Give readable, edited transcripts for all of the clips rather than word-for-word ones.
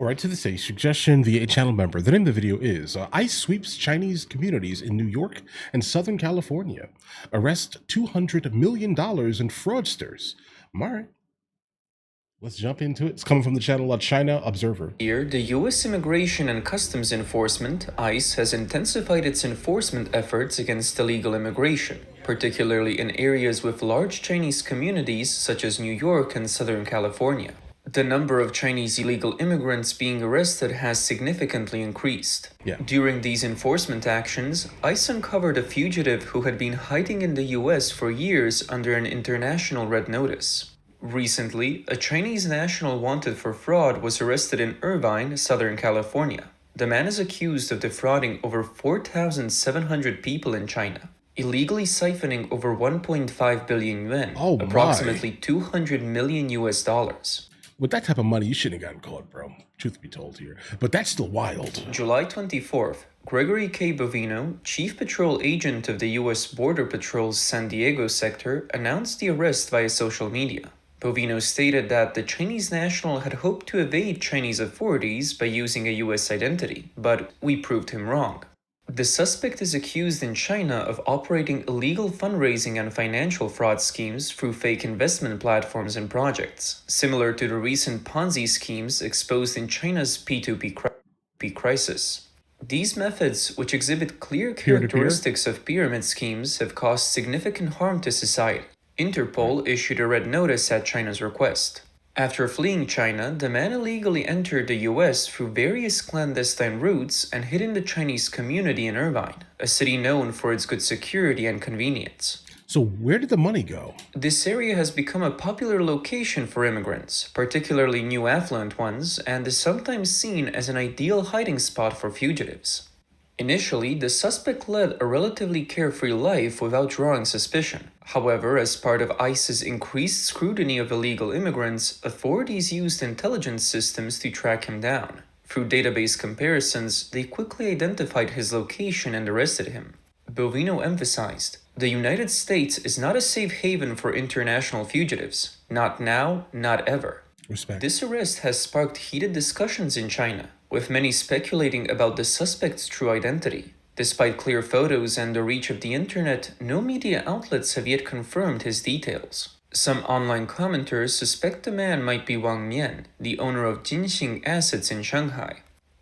Right to the a suggestion via a channel member. The name of the video is ICE sweeps Chinese communities in New York and Southern California. Arrest $200 million in fraudsters. All right, let's jump into it. It's coming from the channel China Observer. Here, the U.S. Immigration and Customs Enforcement, ICE, has intensified its enforcement efforts against illegal immigration, particularly in areas with large Chinese communities such as New York and Southern California. The number of Chinese illegal immigrants being arrested has significantly increased. During these enforcement actions, ICE uncovered a fugitive who had been hiding in the U.S. for years under an international red notice. Recently, a Chinese national wanted for fraud was arrested in Irvine, Southern California. The man is accused of defrauding over 4,700 people in China, illegally siphoning over 1.5 billion yuan, approximately 200 million US dollars. With that type of money, you shouldn't have gotten caught, bro. Truth be told here. But that's still wild. July 24th, Gregory K. Chief Patrol Agent of the U.S. Border Patrol's San Diego sector, announced the arrest via social media. Bovino stated that the Chinese national had hoped to evade Chinese authorities by using a U.S. identity, but we proved him wrong. The suspect is accused in China of operating illegal fundraising and financial fraud schemes through fake investment platforms and projects, similar to the recent Ponzi schemes exposed in China's P2P crisis. These methods, which exhibit clear characteristics of pyramid schemes, have caused significant harm to society. Interpol issued a red notice at China's request. After fleeing China, the man illegally entered the US through various clandestine routes and hid in the Chinese community in Irvine, a city known for its good security and convenience. So where did the money go? This area has become a popular location for immigrants, particularly new affluent ones, and is sometimes seen as an ideal hiding spot for fugitives. Initially, the suspect led a relatively carefree life without drawing suspicion. However, as part of ICE's increased scrutiny of illegal immigrants, authorities used intelligence systems to track him down. Through database comparisons, they quickly identified his location and arrested him. Bovino emphasized, "The United States is not a safe haven for international fugitives. Not now, not ever." Respect. This arrest has sparked heated discussions in China, with many speculating about the suspect's true identity. Despite clear photos and the reach of the internet, no media outlets have yet confirmed his details. Some online commenters suspect the man might be Wang Mian, the owner of Jinxing Assets in Shanghai.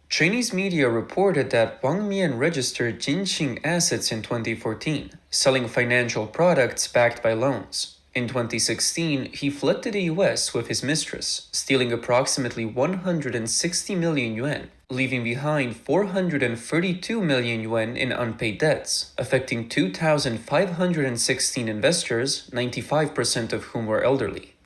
Chinese media reported that Wang Mian registered Jinxing Assets in 2014, selling financial products backed by loans. In 2016, he fled to the US with his mistress, stealing approximately 160 million yuan, leaving behind 432 million yuan in unpaid debts, affecting 2,516 investors, 95% of whom were elderly.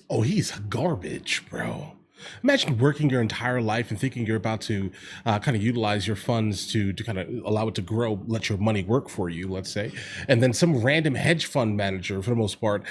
Oh, he's garbage, bro. Imagine working your entire life and thinking you're about to kind of utilize your funds to kind of allow it to grow, let your money work for you, let's say. And then some random hedge fund manager, for the most part,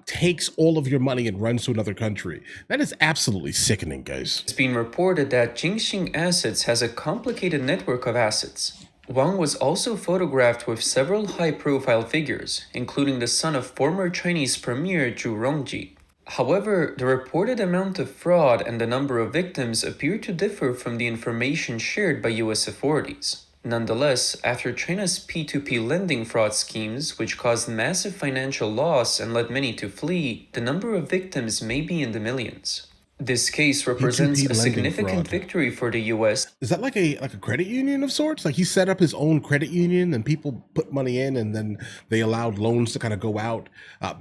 takes all of your money and runs to another country. That is absolutely sickening, guys. It's been reported that Jinxing Assets has a complicated network of assets. Wang was also photographed with several high-profile figures, including the son of former Chinese Premier Zhu Rongji. However, the reported amount of fraud and the number of victims appear to differ from the information shared by US authorities. Nonetheless, after China's P2P lending fraud schemes, which caused massive financial loss and led many to flee, the number of victims may be in the millions. This case represents a significant victory for the US. Is that like a credit union of sorts? Like he set up his own credit union and people put money in and then they allowed loans to kind of go out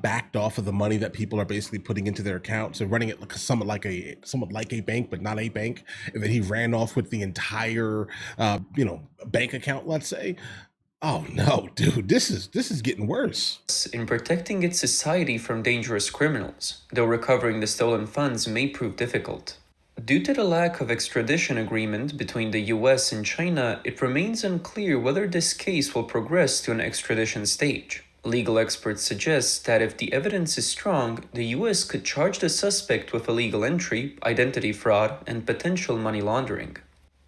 backed off of the money that people are basically putting into their accounts and running it like somewhat like a bank, but not a bank. And then he ran off with the entire bank account, let's say. Oh no, dude, this is getting worse. In protecting its society from dangerous criminals, though recovering the stolen funds may prove difficult. Due to the lack of extradition agreement between the US and China, it remains unclear whether this case will progress to an extradition stage. Legal experts suggest that if the evidence is strong, the US could charge the suspect with illegal entry, identity fraud, and potential money laundering.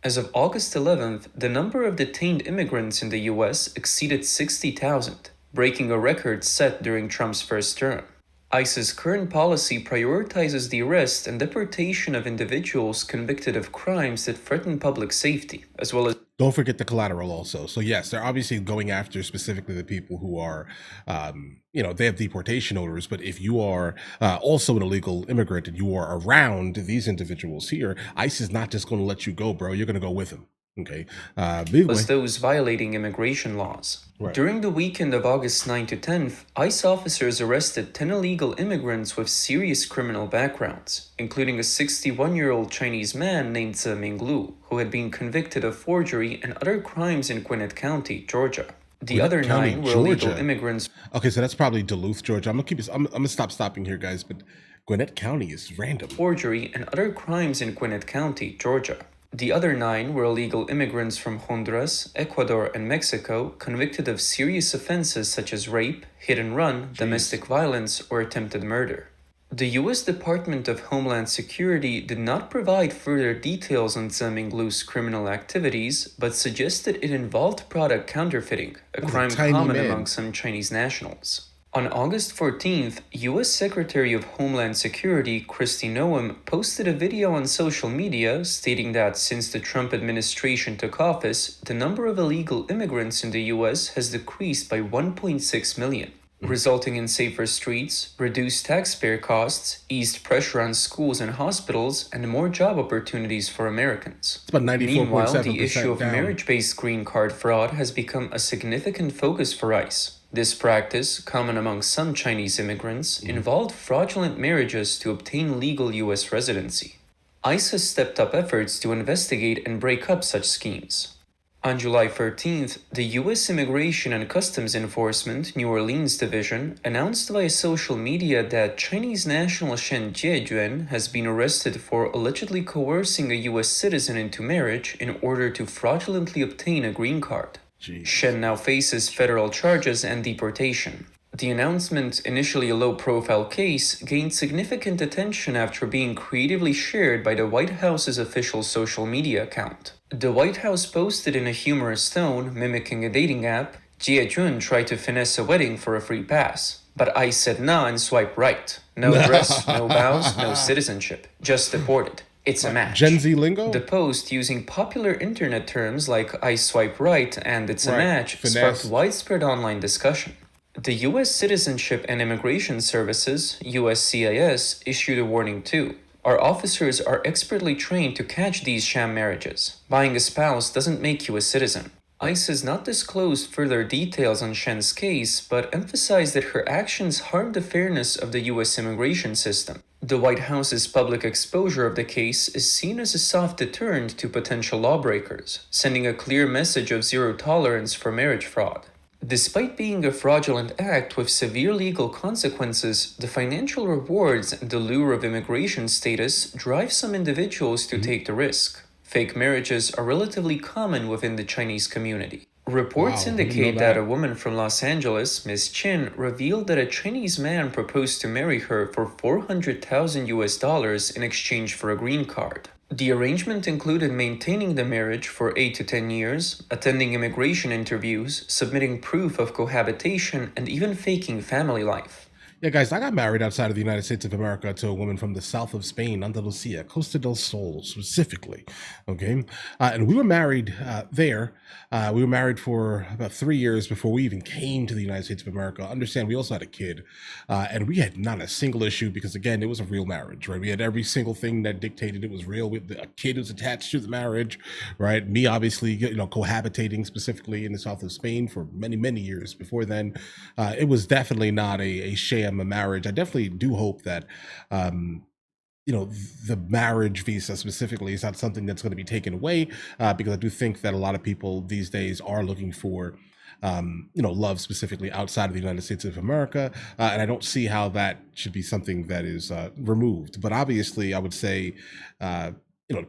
As of August 11th, the number of detained immigrants in the US exceeded 60,000, breaking a record set during Trump's first term. ICE's current policy prioritizes the arrest and deportation of individuals convicted of crimes that threaten public safety, as well as Don't forget the collateral also. So yes, they're obviously going after specifically the people who are, they have deportation orders. But if you are also an illegal immigrant and you are around these individuals here, ICE is not just going to let you go, bro. You're going to go with them. Okay. Anyway. those violating immigration laws. Right. During the weekend of August 9 to 10th, ICE officers arrested 10 illegal immigrants with serious criminal backgrounds, including a 61-year-old Chinese man named Zeming Lu, who had been convicted of forgery and other crimes in Gwinnett County, Georgia. The other County, 9 were Georgia. illegal immigrants. Okay, so that's probably Duluth, Georgia. I'm gonna stop stopping here, guys. But Gwinnett County is random. Forgery and other crimes in Gwinnett County, Georgia. The other 9 were illegal immigrants from Honduras, Ecuador, and Mexico convicted of serious offenses such as rape, hit and run, domestic violence, or attempted murder. The U.S. Department of Homeland Security did not provide further details on Zeming Lu's criminal activities, but suggested it involved product counterfeiting, a crime common among some Chinese nationals. On August 14th, U.S. Secretary of Homeland Security Kristi Noem posted a video on social media stating that since the Trump administration took office, the number of illegal immigrants in the U.S. has decreased by 1.6 million, resulting in safer streets, reduced taxpayer costs, eased pressure on schools and hospitals, and more job opportunities for Americans. It's about 94.7% Meanwhile, the issue of down. marriage-based green card fraud has become a significant focus for ICE. This practice, common among some Chinese immigrants, involved fraudulent marriages to obtain legal U.S. residency. ICE has stepped up efforts to investigate and break up such schemes. On July 13th, the U.S. Immigration and Customs Enforcement New Orleans Division announced via social media that Chinese national Shen Jiejuan has been arrested for allegedly coercing a U.S. citizen into marriage in order to fraudulently obtain a green card. Jeez. Shen now faces federal charges and deportation. The announcement, initially a low-profile case, gained significant attention after being creatively shared by the White House's official social media account. The White House posted in a humorous tone, mimicking a dating app, Jie Jun tried to finesse a wedding for a free pass. But I said nah and swipe right. No dress, no vows, no citizenship. Just deported. It's a match. Gen Z lingo? The post, using popular internet terms like I swipe right and it's a match, sparked widespread online discussion. The U.S. Citizenship and Immigration Services, USCIS, issued a warning too. Our officers are expertly trained to catch these sham marriages. Buying a spouse doesn't make you a citizen. ICE has not disclosed further details on Shen's case, but emphasized that her actions harmed the fairness of the U.S. immigration system. The White House's public exposure of the case is seen as a soft deterrent to potential lawbreakers, sending a clear message of zero tolerance for marriage fraud. Despite being a fraudulent act with severe legal consequences, the financial rewards and the lure of immigration status drive some individuals to take the risk. Fake marriages are relatively common within the Chinese community. Reports indicate that a woman from Los Angeles, Ms. Chin, revealed that a Chinese man proposed to marry her for $400,000 in exchange for a green card. The arrangement included maintaining the marriage for 8 to 10 years, attending immigration interviews, submitting proof of cohabitation, and even faking family life. Yeah, guys, I got married outside of the United States of America to a woman from the south of Spain, Andalusia, Costa del Sol specifically. Okay. And we were married there. We were married for about 3 years before we even came to the United States of America. Understand, we also had a kid. And we had not a single issue because, again, it was a real marriage, right? We had every single thing that dictated it was real. A kid was attached to the marriage, right? Me, obviously, cohabitating specifically in the south of Spain for many, many years before then. It was definitely not a sham a marriage. I definitely do hope that the marriage visa specifically is not something that's going to be taken away, because I do think that a lot of people these days are looking for love specifically outside of the United States of America, and I don't see how that should be something that is removed. But obviously, I would say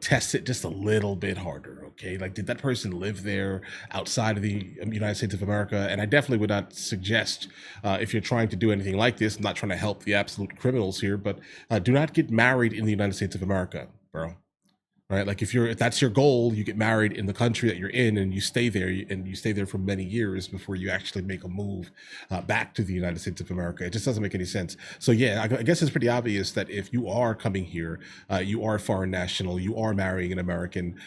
test it just a little bit harder, okay? Like, did that person live there outside of the United States of America? And I definitely would not suggest, if you're trying to do anything like this, I'm not trying to help the absolute criminals here, but do not get married in the United States of America, bro. right? Like if that's your goal, you get married in the country that you're in, and you stay there, and you stay there for many years before you actually make a move back to the United States of America. It just doesn't make any sense. So yeah, I guess it's pretty obvious that if you are coming here, you are a foreign national, you are marrying an American,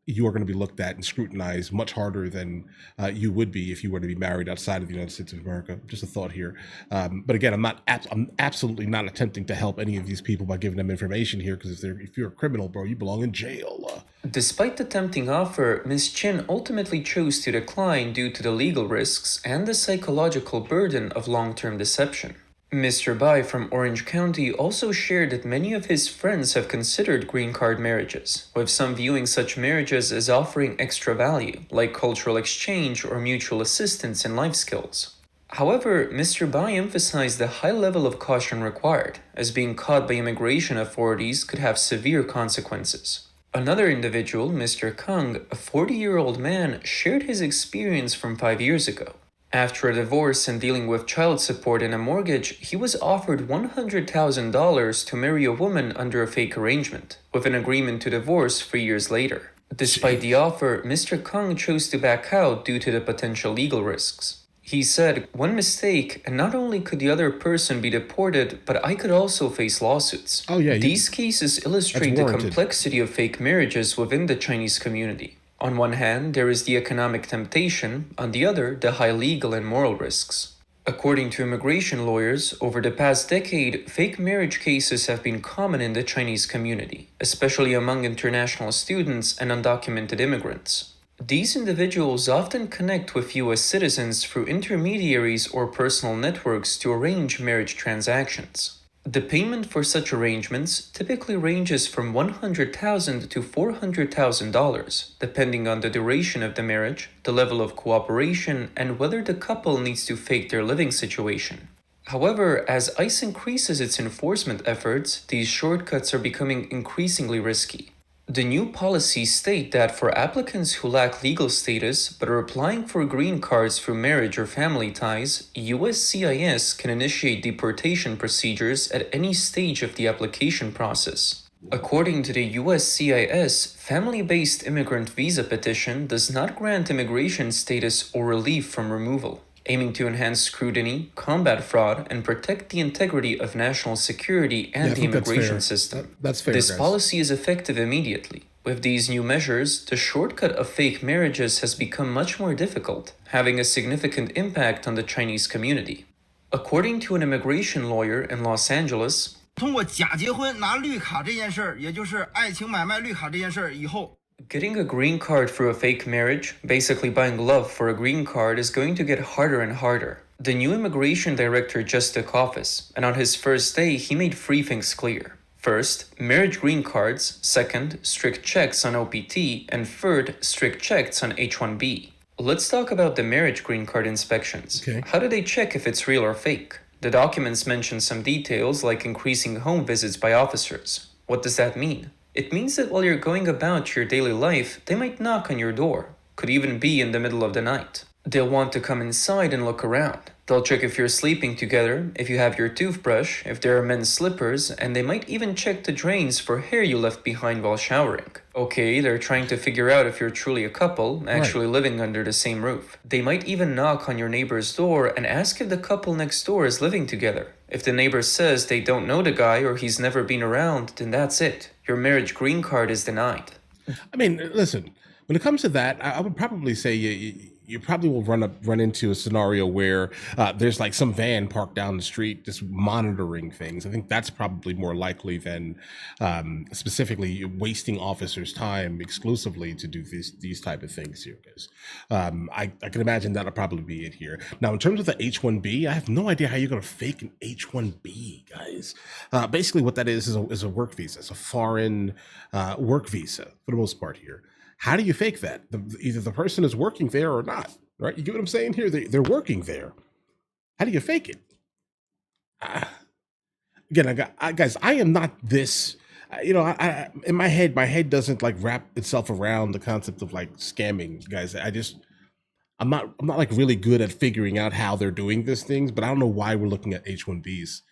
you are going to be looked at and scrutinized much harder than you would be if you were to be married outside of the United States of America. Just a thought here. But again, I'm absolutely not attempting to help any of these people by giving them information here, because if you're a criminal, bro, you belong in jail. Despite the tempting offer, Ms. Chin ultimately chose to decline due to the legal risks and the psychological burden of long-term deception. Mr. Bai from Orange County also shared that many of his friends have considered green card marriages, with some viewing such marriages as offering extra value, like cultural exchange or mutual assistance in life skills. However, Mr. Bai emphasized the high level of caution required, as being caught by immigration authorities could have severe consequences. Another individual, Mr. Kang, a 40-year-old man, shared his experience from 5 years ago. After a divorce and dealing with child support and a mortgage, he was offered $100,000 to marry a woman under a fake arrangement, with an agreement to divorce 3 years later. Despite the offer, Mr. Kang chose to back out due to the potential legal risks. He said, "One mistake, and not only could the other person be deported, but I could also face lawsuits." Oh yeah, These cases illustrate the complexity of fake marriages within the Chinese community. On one hand, there is the economic temptation, on the other, the high legal and moral risks. According to immigration lawyers, over the past decade, fake marriage cases have been common in the Chinese community, especially among international students and undocumented immigrants. These individuals often connect with US citizens through intermediaries or personal networks to arrange marriage transactions. The payment for such arrangements typically ranges from $100,000 to $400,000, depending on the duration of the marriage, the level of cooperation, and whether the couple needs to fake their living situation. However, as ICE increases its enforcement efforts, these shortcuts are becoming increasingly risky. The new policies state that for applicants who lack legal status but are applying for green cards through marriage or family ties, USCIS can initiate deportation procedures at any stage of the application process. According to the USCIS, family-based immigrant visa petition does not grant immigration status or relief from removal, aiming to enhance scrutiny, combat fraud, and protect the integrity of national security and the immigration system. That's fair. This policy is effective immediately. With these new measures, the shortcut of fake marriages has become much more difficult, having a significant impact on the Chinese community. According to an immigration lawyer in Los Angeles, 通过假结婚拿绿卡这件事儿，也就是爱情买卖绿卡这件事儿以后。 Getting a green card through a fake marriage, basically buying love for a green card, is going to get harder and harder. The new immigration director just took office, and on his first day, he made 3 things clear. First, marriage green cards. Second, strict checks on OPT. And third, strict checks on H-1B. Let's talk about the marriage green card inspections. Okay. How do they check if it's real or fake? The documents mention some details like increasing home visits by officers. What does that mean? It means that while you're going about your daily life, they might knock on your door. Could even be in the middle of the night. They'll want to come inside and look around. They'll check if you're sleeping together, if you have your toothbrush, if there are men's slippers, and they might even check the drains for hair you left behind while showering. Okay, they're trying to figure out if you're truly a couple, actually living under the same roof. They might even knock on your neighbor's door and ask if the couple next door is living together. If the neighbor says they don't know the guy or he's never been around, then that's it. Your marriage green card is denied. I mean, listen, when it comes to that, I would probably say you probably will run into a scenario where there's like some van parked down the street just monitoring things. I think that's probably more likely than specifically wasting officers' time exclusively to do these type of things here. Because I can imagine that'll probably be it here. Now, in terms of the H-1B, I have no idea how you're going to fake an H-1B, guys. Basically, what that is a work visa. It's a foreign work visa for the most part here. How do you fake that? Either the person is working there or not, right? You get what I'm saying here? They're working there. How do you fake it? Again, guys, I am not this, I in my head doesn't like wrap itself around the concept of like scamming, guys. I'm not like really good at figuring out how they're doing these things, but I don't know why we're looking at H-1Bs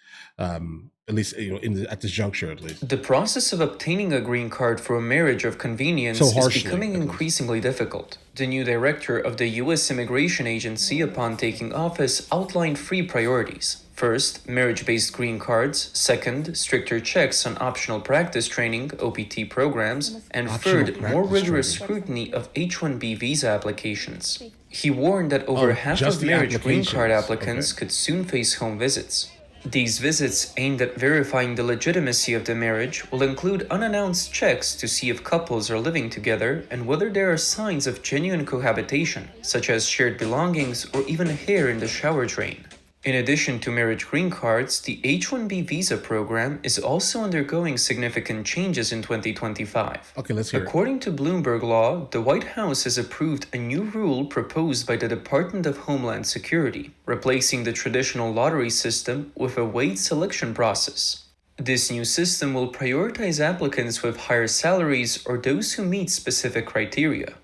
at least at this juncture, at least. The process of obtaining a green card for a marriage of convenience is becoming increasingly difficult. The new director of the U.S. Immigration Agency, upon taking office, outlined 3 priorities. First, marriage-based green cards. Second, stricter checks on optional practice training, OPT programs. And third, more rigorous scrutiny of H-1B visa applications. He warned that over half of marriage green card applicants could soon face home visits. These visits, aimed at verifying the legitimacy of the marriage, will include unannounced checks to see if couples are living together and whether there are signs of genuine cohabitation, such as shared belongings or even hair in the shower drain. In addition to marriage green cards, the H-1B visa program is also undergoing significant changes in 2025. Okay, let's hear According to Bloomberg Law, the White House has approved a new rule proposed by the Department of Homeland Security, replacing the traditional lottery system with a weight selection process. This new system will prioritize applicants with higher salaries or those who meet specific criteria.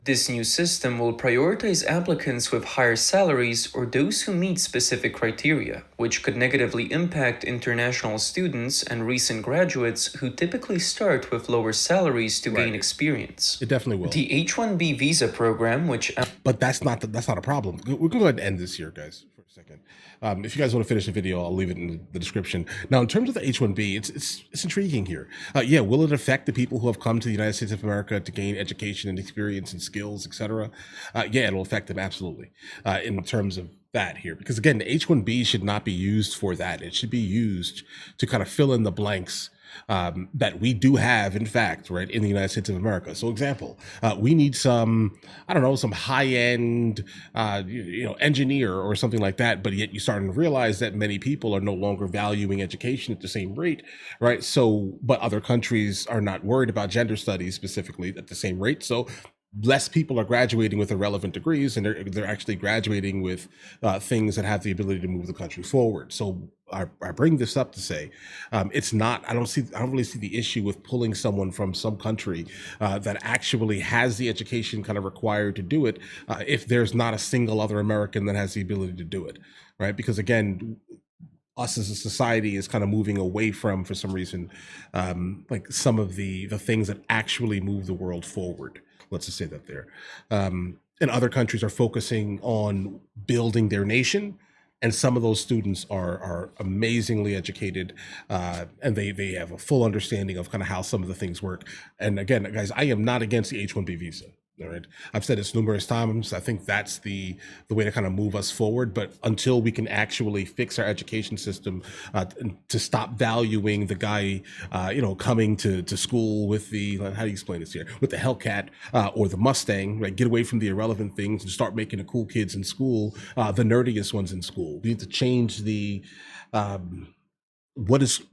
Which could negatively impact international students and recent graduates who typically start with lower salaries to gain experience. It definitely will. The H-1B visa program, which... But that's not a problem. We're going to go ahead and end this here, guys, for a second. If you guys want to finish the video, I'll leave it in the description. Now, in terms of the H-1B, it's intriguing here. Yeah, will it affect the people who have come to the United States of America to gain education and experience and skills, etc.? Yeah, it'll affect them absolutely in terms of that here. Because again, the H-1B should not be used for that. It should be used to kind of fill in the blanks that we do have, in fact, right, in the United States of America. So example, we need some high-end, engineer or something like that, but yet you're starting to realize that many people are no longer valuing education at the same rate, right? So, but other countries are not worried about gender studies specifically at the same rate. So less people are graduating with irrelevant degrees, and they're actually graduating with things that have the ability to move the country forward. So I bring this up to say it's not. I don't really see the issue with pulling someone from some country that actually has the education kind of required to do it if there's not a single other American that has the ability to do it, right? Because again, us as a society is kind of moving away from, for some reason, like some of the things that actually move the world forward. Let's just say that there. And other countries are focusing on building their nation. And some of those students are amazingly educated, and they have a full understanding of kind of how some of the things work. And again, guys, I am not against the H-1B visa. All right, I've said this numerous times. I think that's the way to kind of move us forward. But until we can actually fix our education system to stop valuing the guy, coming to school with the, how do you explain this here, with the Hellcat or the Mustang, right? Get away from the irrelevant things and start making the cool kids in school, the nerdiest ones in school. We need to change we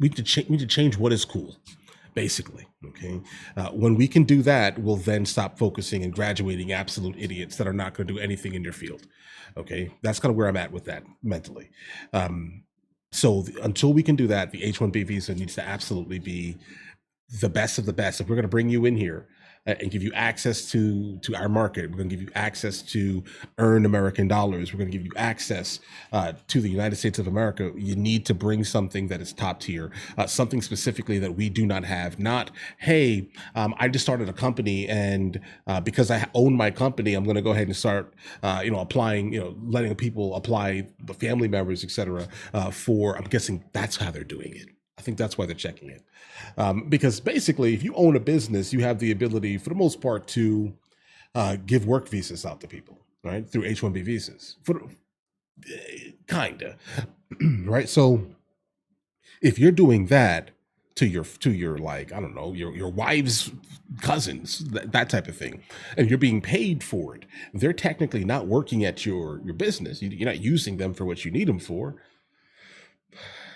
need to change what is cool. Basically, okay? When we can do that, we'll then stop focusing and graduating absolute idiots that are not going to do anything in their field, okay? That's kind of where I'm at with that mentally. So until we can do that, the H-1B visa needs to absolutely be the best of the best. If we're going to bring you in here and give you access to our market, we're going to give you access to earn American dollars, we're going to give you access to the United States of America, you need to bring something that is top tier, something specifically that we do not have. Not, hey, I just started a company, and because I own my company, I'm going to go ahead and start, applying, letting people apply, the family members, etc. For, I'm guessing that's how they're doing it. I think that's why they're checking it. Because basically, if you own a business, you have the ability, for the most part, to give work visas out to people, right? Through H-1B visas. Kinda, right? So if you're doing that to your like, I don't know, your wife's cousins, that type of thing, and you're being paid for it, they're technically not working at your business. You're not using them for what you need them for.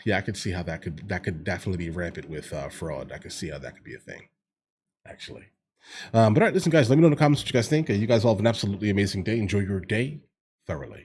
Yeah, I could see how that could definitely be rampant with fraud. I could see how that could be a thing, actually. But all right, listen, guys, let me know in the comments what you guys think. You guys all have an absolutely amazing day. Enjoy your day thoroughly.